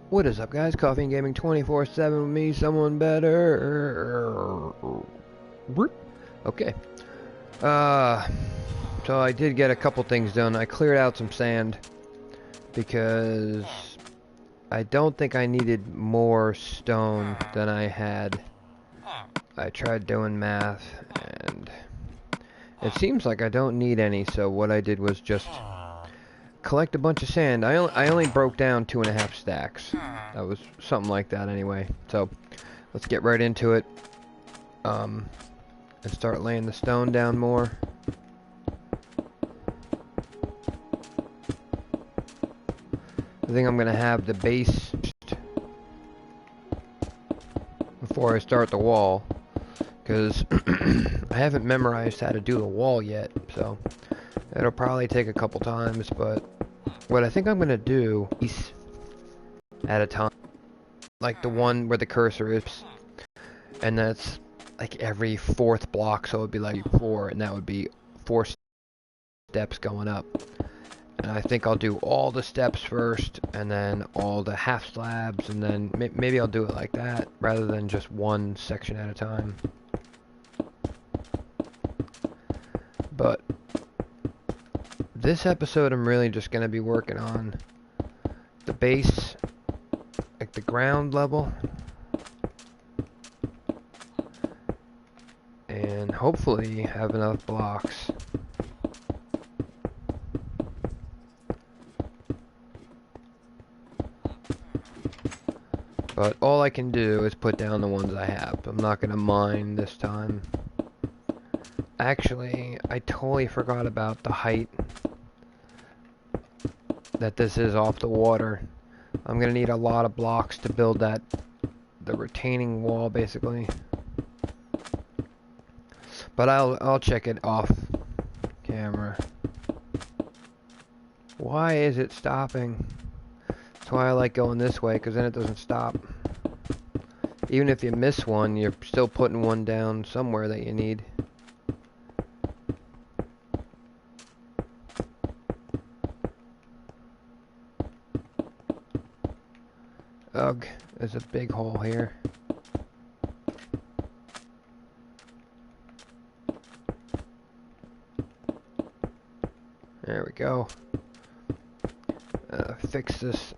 What is up, guys? Coffee and Gaming 24/7 with me, someone better. Okay. Uh, so I did get a couple things done. I cleared out some sand because I don't think I needed more stone than I had. I tried doing math and it seems like I don't need any, so what I did was just collect a bunch of sand. I only broke down 2.5 stacks. That was something like that anyway. So let's get right into it. And start laying the stone down more. I think I'm gonna have the base before I start the wall, because I haven't memorized how to do the wall yet, so it'll probably take a couple times. But what I think I'm gonna do is at a time, like the one where the cursor is, and that's like every fourth block, so it would be like 4, and that would be 4 steps going up. And I think I'll do all the steps first, and then all the half slabs, and then maybe I'll do it like that, rather than just one section at a time. But this episode I'm really just going to be working on the base, like the ground level, and hopefully have enough blocks. But all I can do is put down the ones I have. I'm not going to mine this time. Actually, I totally forgot about the height that this is off the water. I'm going to need a lot of blocks to build the retaining wall, basically. But I'll check it off camera. Why is it stopping? That's why I like going this way, because then it doesn't stop. Even if you miss one, you're still putting one down somewhere that you need. Ugh, there's a big hole here. There we go. Fix this.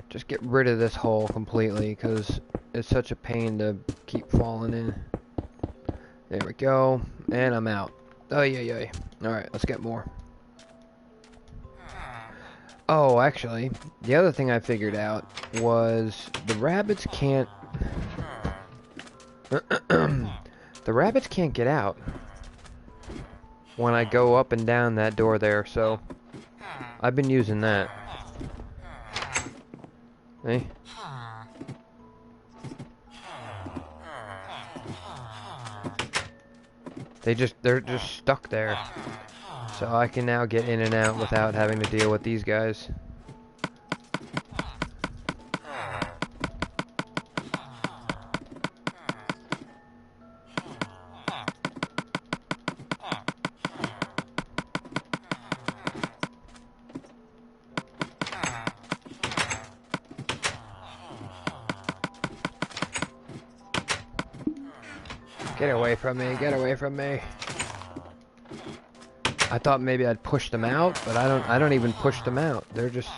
Just get rid of this hole completely, because it's such a pain to keep falling in. There we go. And I'm out. Oh, yeah. Alright, let's get more. Oh, actually, the other thing I figured out was the rabbits can't... the rabbits can't get out when I go up and down that door there, so I've been using that. Hey? They're just stuck there. So I can now get in and out without having to deal with these guys. Get away from me, get away from me. I thought maybe I'd push them out, but I don't even push them out. They're just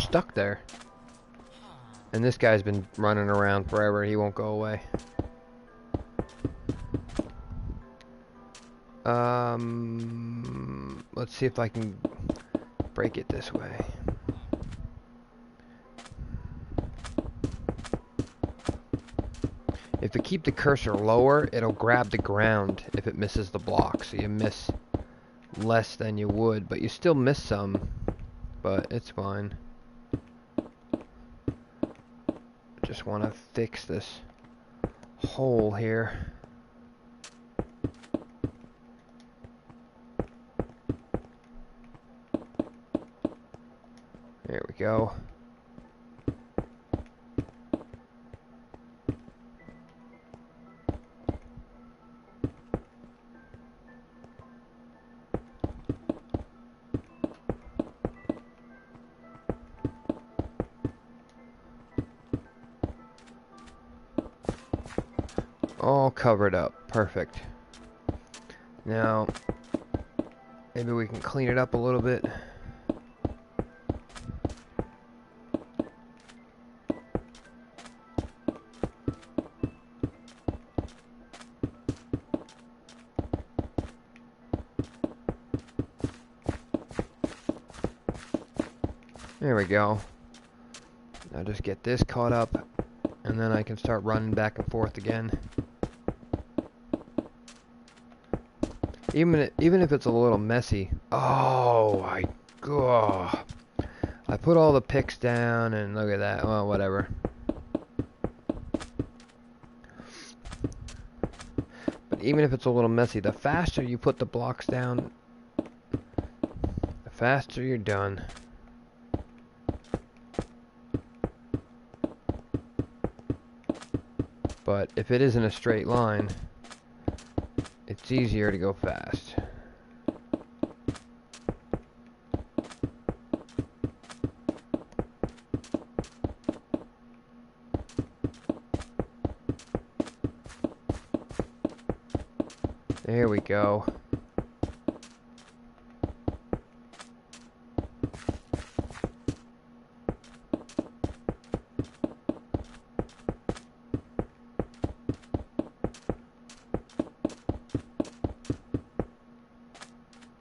stuck there. And this guy's been running around forever. He won't go away. Let's see if I can break it this way. If you keep the cursor lower, it'll grab the ground if it misses the block. So you miss less than you would, but you still miss some. But it's fine. Just want to fix this hole here. There we go. all covered up. Perfect. Now, maybe we can clean it up a little bit. There we go. Now just get this caught up, and then I can start running back and forth again. Even if it's a little messy. Oh, I put all the picks down, and look at that. Well, whatever. But even if it's a little messy, the faster you put the blocks down, the faster you're done. But if it isn't a straight line, it's easier to go fast. There we go.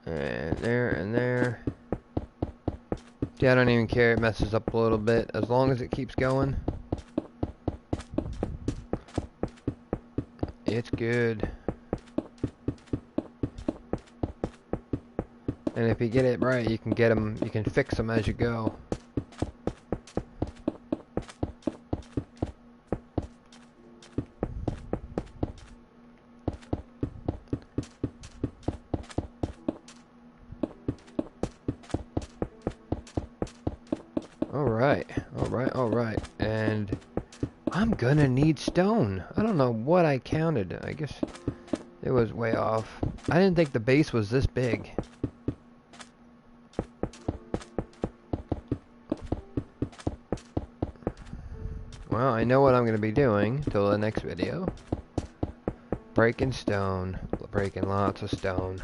And there. Yeah, I don't even care. It messes up a little bit as long as it keeps going. It's good. And if you get it right, you can get them. You can fix them as you go. Alright, and I'm gonna need stone. I don't know what I counted. I guess it was way off. I didn't think the base was this big. Well, I know what I'm gonna be doing till the next video. Breaking stone. Breaking lots of stone.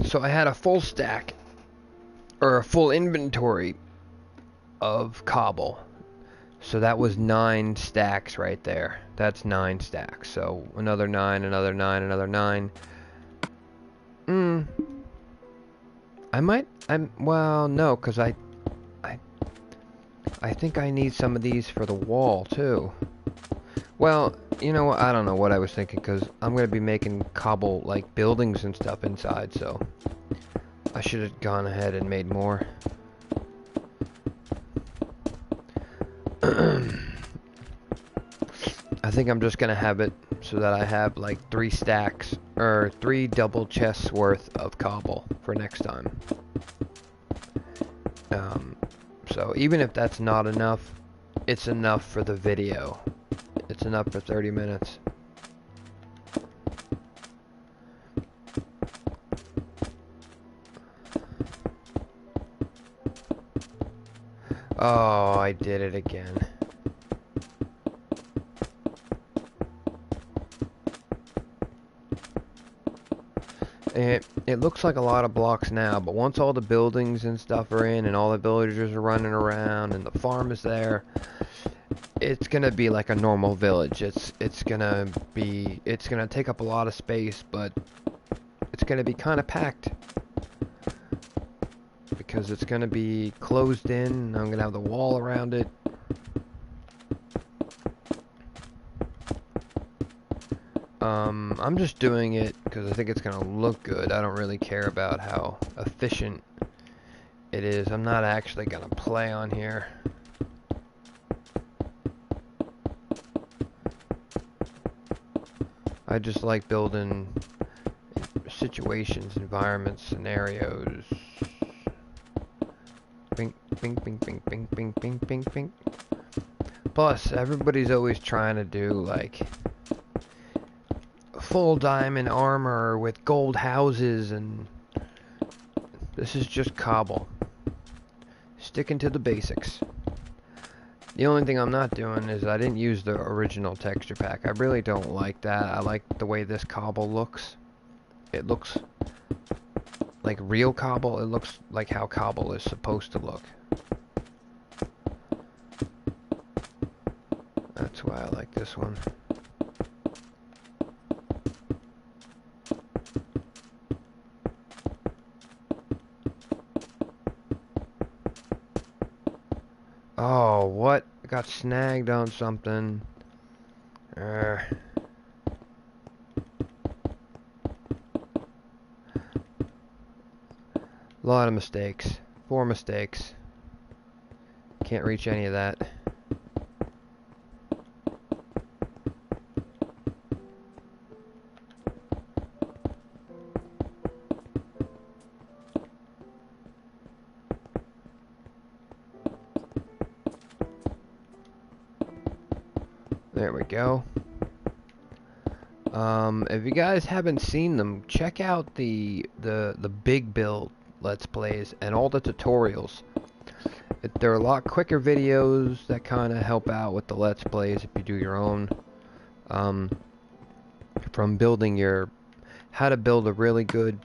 So I had a full stack, or a full inventory of cobble. So that was 9 stacks right there. That's 9 stacks. So another 9, another 9, another 9. Well, no, because I think I need some of these for the wall too. Well, you know what? I don't know what I was thinking, because I'm going to be making cobble, like, buildings and stuff inside, so I should have gone ahead and made more. I think I'm just going to have it so that I have, like, 3 stacks, or 3 double chests worth of cobble for next time. So even if that's not enough, it's enough for the video. It's enough for 30 minutes. Oh, I did it again. It looks like a lot of blocks now, but once all the buildings and stuff are in and all the villagers are running around and the farm is there, it's gonna be like a normal village. It's gonna take up a lot of space, but it's gonna be kind of packed because it's gonna be closed in, and I'm gonna have the wall around it. I'm just doing it because I think it's gonna look good. I don't really care about how efficient it is. I'm not actually gonna play on here. I just like building situations, environments, scenarios. Bing, bing, bing, bing, bing, bing, bing, bing, bing. Plus, everybody's always trying to do, like, full diamond armor with gold houses and This is just cobble. Sticking to the basics. The only thing I'm not doing is I didn't use the original texture pack. I really don't like that. I like the way this cobble looks. It looks like real cobble. It looks like how cobble is supposed to look. That's why I like this one. Oh, what? I got snagged on something. A lot of mistakes. 4 mistakes. Can't reach any of that. There we go. If you guys haven't seen them, check out the big build Let's Plays and all the tutorials. They're a lot quicker videos that kind of help out with the Let's Plays if you do your own. From building how to build a really good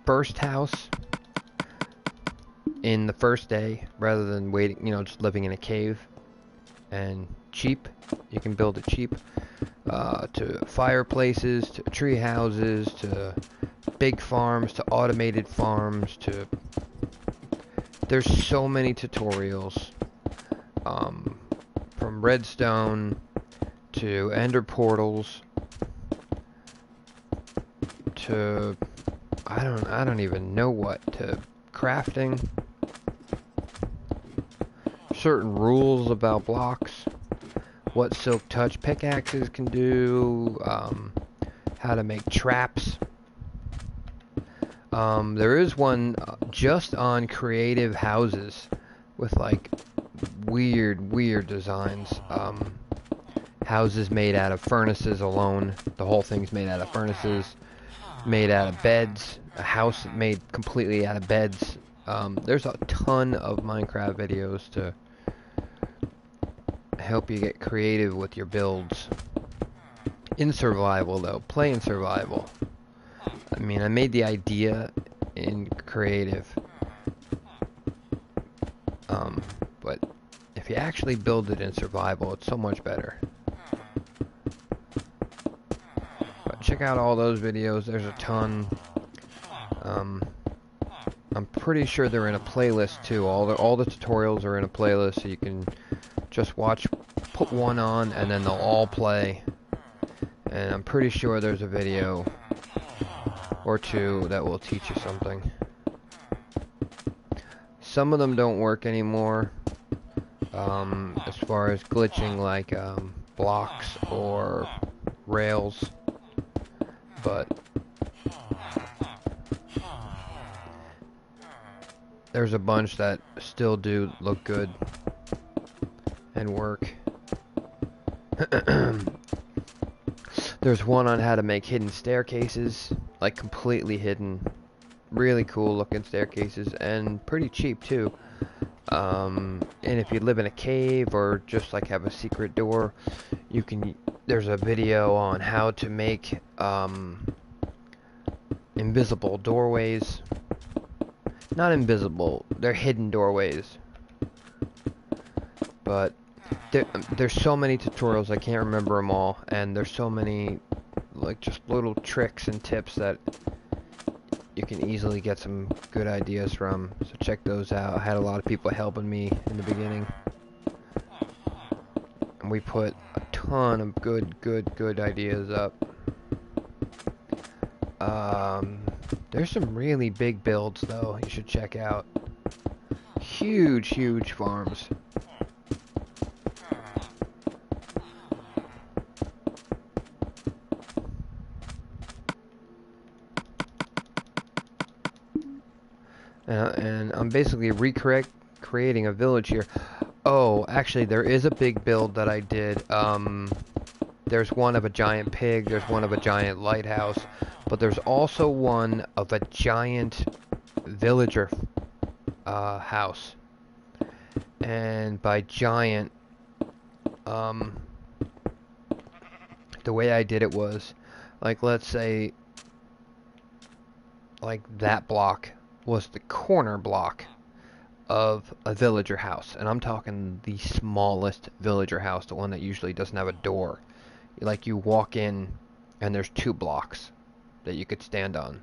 first house in the first day rather than waiting, just living in a cave, and cheap. You can build it cheap. To fireplaces, to tree houses, to big farms, to automated farms, to... There's so many tutorials. From redstone to ender portals to I don't even know what, to crafting. Certain rules about blocks. What silk touch pickaxes can do, how to make traps. There is one just on creative houses with like weird designs. Houses made out of furnaces alone. The whole thing's made out of furnaces, made out of beds. A house made completely out of beds. There's a ton of Minecraft videos to help you get creative with your builds. In survival though, play in survival. I mean, I made the idea in creative. But if you actually build it in survival, it's so much better. But check out all those videos, there's a ton. I'm pretty sure they're in a playlist too. All the tutorials are in a playlist, so you can just watch, put one on, and then they'll all play. And I'm pretty sure there's a video or two that will teach you something. Some of them don't work anymore, as far as glitching, like blocks or rails, but there's a bunch that still do look good and work. There's one on how to make hidden staircases, like completely hidden. Really cool looking staircases, and pretty cheap too. And if you live in a cave or just like have a secret door, you can. There's a video on how to make invisible doorways. Not invisible, they're hidden doorways. But there's so many tutorials, I can't remember them all, and there's so many like just little tricks and tips that you can easily get some good ideas from. So check those out. I had a lot of people helping me in the beginning, and we put a ton of good ideas up. There's some really big builds though you should check out. Huge farms. And I'm basically creating a village here. Oh, actually there is a big build that I did. There's one of a giant pig, there's one of a giant lighthouse, but there's also one of a giant villager house. And by giant, the way I did it was, like, let's say, like, that block was the corner block of a villager house. And I'm talking the smallest villager house, the one that usually doesn't have a door. Like, you walk in, and there's 2 blocks that you could stand on.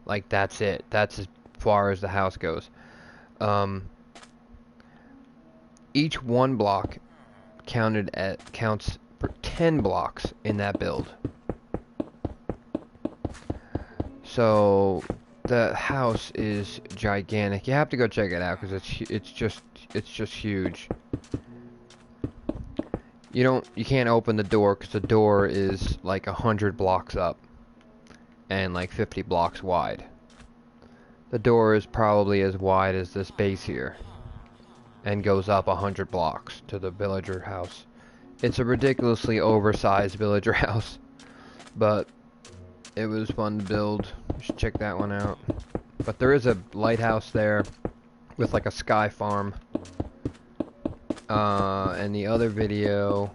Like, that's it. That's as far as the house goes. Each 1 block counts for 10 blocks in that build. So the house is gigantic. You have to go check it out because it's just huge. You can't open the door because the door is like 100 blocks up and like 50 blocks wide. The door is probably as wide as this base here and goes up 100 blocks to the villager house. It's a ridiculously oversized villager house, but it was fun to build. You should check that one out. But there is a lighthouse there with like a sky farm. And the other video,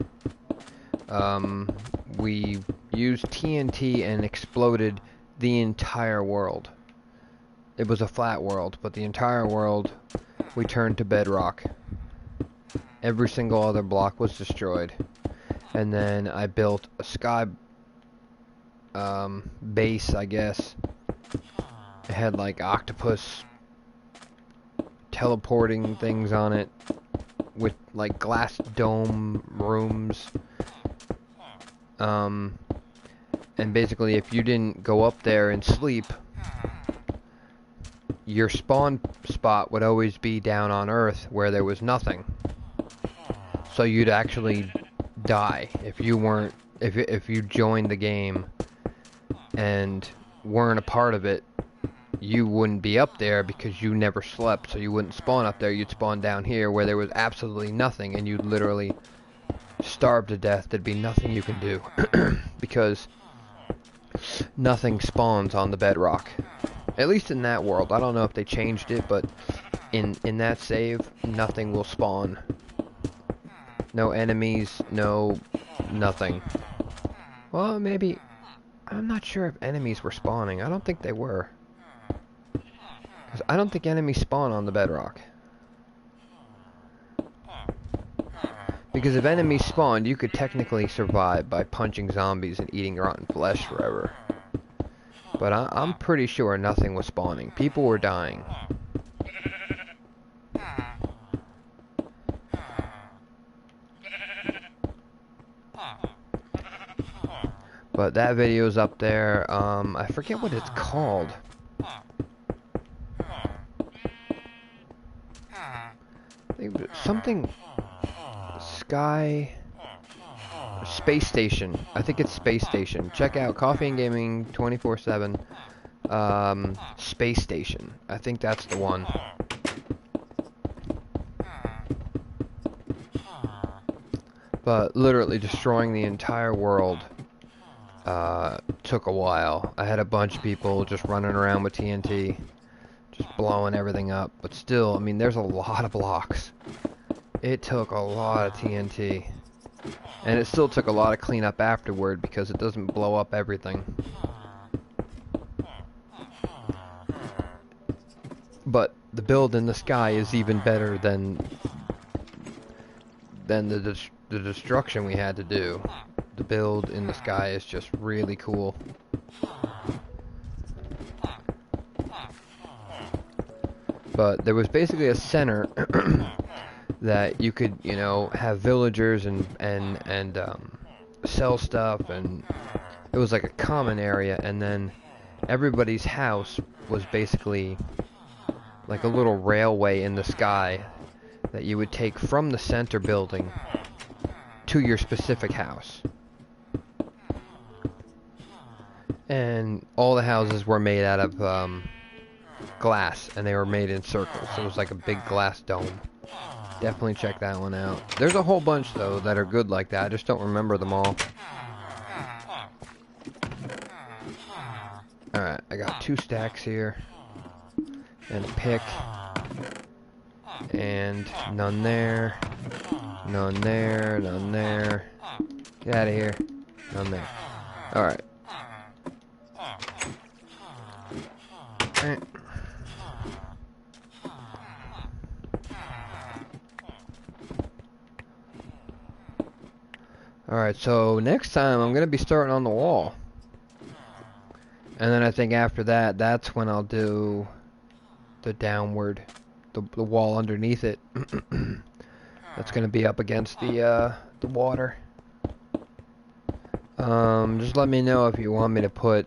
we used TNT and exploded the entire world. It was a flat world, but the entire world we turned to bedrock. Every single other block was destroyed. And then I built a sky base, I guess. It had like octopus teleporting things on it with like glass dome rooms. And basically if you didn't go up there and sleep, your spawn spot would always be down on Earth where there was nothing. So you'd actually die if you weren't, if you joined the game and weren't a part of it. You wouldn't be up there because you never slept, so you wouldn't spawn up there. You'd spawn down here where there was absolutely nothing, and you'd literally starve to death. There'd be nothing you can do because nothing spawns on the bedrock. At least in that world. I don't know if they changed it, but in that save, nothing will spawn. No enemies, no nothing. Well, maybe, I'm not sure if enemies were spawning. I don't think they were. Because I don't think enemies spawn on the bedrock. Because if enemies spawned, you could technically survive by punching zombies and eating rotten flesh forever. But I'm pretty sure nothing was spawning. People were dying. But that video's up there. I forget what it's called. Something Space Station. I think it's Space Station. Check out Coffee and Gaming 24/7 Space Station. I think that's the one. But literally destroying the entire world took a while. I had a bunch of people just running around with TNT, just blowing everything up. But still, I mean, there's a lot of blocks. It took a lot of TNT. And it still took a lot of cleanup afterward because it doesn't blow up everything. But the build in the sky is even better than the destruction we had to do. The build in the sky is just really cool. But there was basically a center that you could, you know, have villagers and sell stuff, and it was like a common area, and then everybody's house was basically like a little railway in the sky that you would take from the center building to your specific house. And all the houses were made out of glass, and they were made in circles, so it was like a big glass dome. Definitely check that one out. There's a whole bunch, though, that are good like that. I just don't remember them all. Alright, I got 2 stacks here. And a pick. And none there. None there. None there. Get out of here. None there. Alright. Alright, so next time I'm going to be starting on the wall. And then I think after that, that's when I'll do the downward, the wall underneath it. That's going to be up against the water. Just let me know if you want me to put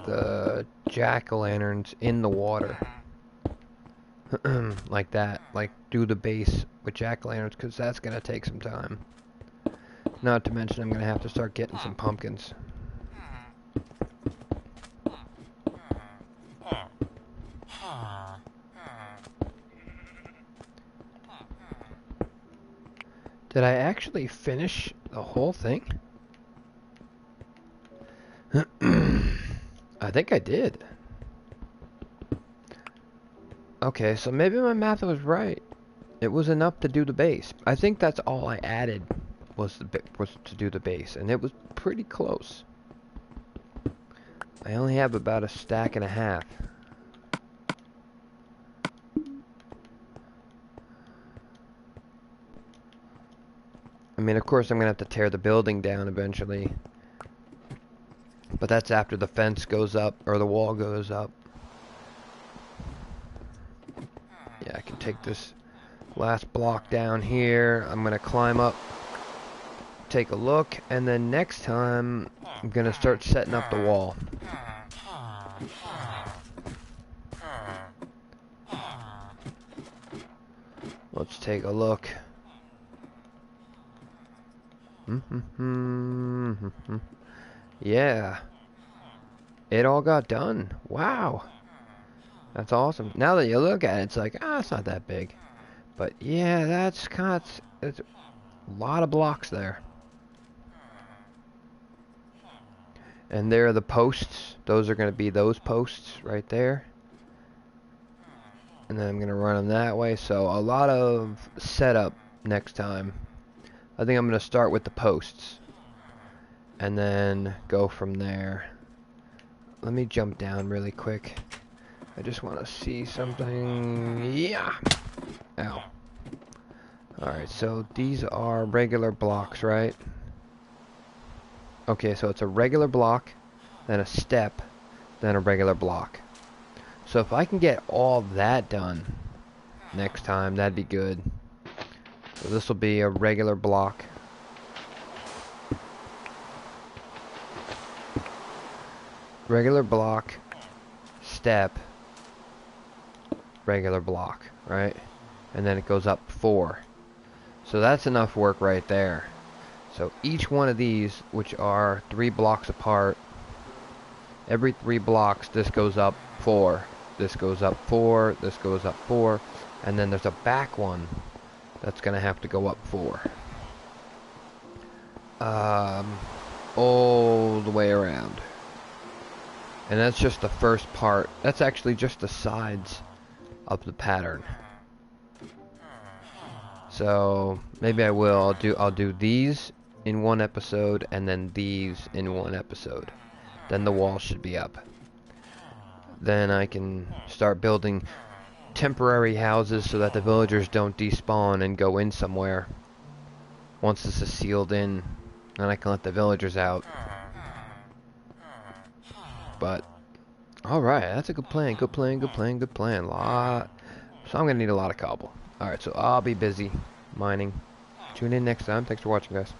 the jack-o'-lanterns in the water. Like that. Like, do the base with jack-o'-lanterns, because that's going to take some time. Not to mention I'm going to have to start getting some pumpkins. Did I actually finish the whole thing? I think I did. Okay, so maybe my math was right. It was enough to do the base. I think that's all I added was to do the base, and it was pretty close. I only have about a stack and a half. I mean, of course, I'm going to have to tear the building down eventually. But that's after the fence goes up, or the wall goes up. Yeah, I can take this last block down here. I'm going to climb up, take a look, and then next time, I'm going to start setting up the wall. Let's take a look. Yeah. It all got done. Wow. That's awesome. Now that you look at it, it's like, it's not that big. But yeah, that's a lot of blocks there. And there are the posts. Those are going to be those posts right there. And then I'm going to run them that way. So a lot of setup next time. I think I'm going to start with the posts. And then go from there. Let me jump down really quick. I just want to see something. Yeah. Ow. Alright, so these are regular blocks, right? Okay, so it's a regular block, then a step, then a regular block. So if I can get all that done next time, that'd be good. So this will be a regular block. Regular block, step, regular block, right? And then it goes up 4. So that's enough work right there. So each one of these, which are 3 blocks apart, every 3 blocks, this goes up 4. This goes up 4. This goes up 4. And then there's a back one that's going to have to go up 4. All the way around. And that's just the first part. That's actually just the sides of the pattern. So maybe I will. I'll do these in one episode and then these in one episode. Then the wall should be up. Then I can start building temporary houses so that the villagers don't despawn and go in somewhere. Once this is sealed in, then I can let the villagers out. But alright, that's a good plan. Good plan, good plan, good plan. So I'm gonna need a lot of cobble. Alright, so I'll be busy mining. Tune in next time. Thanks for watching, guys.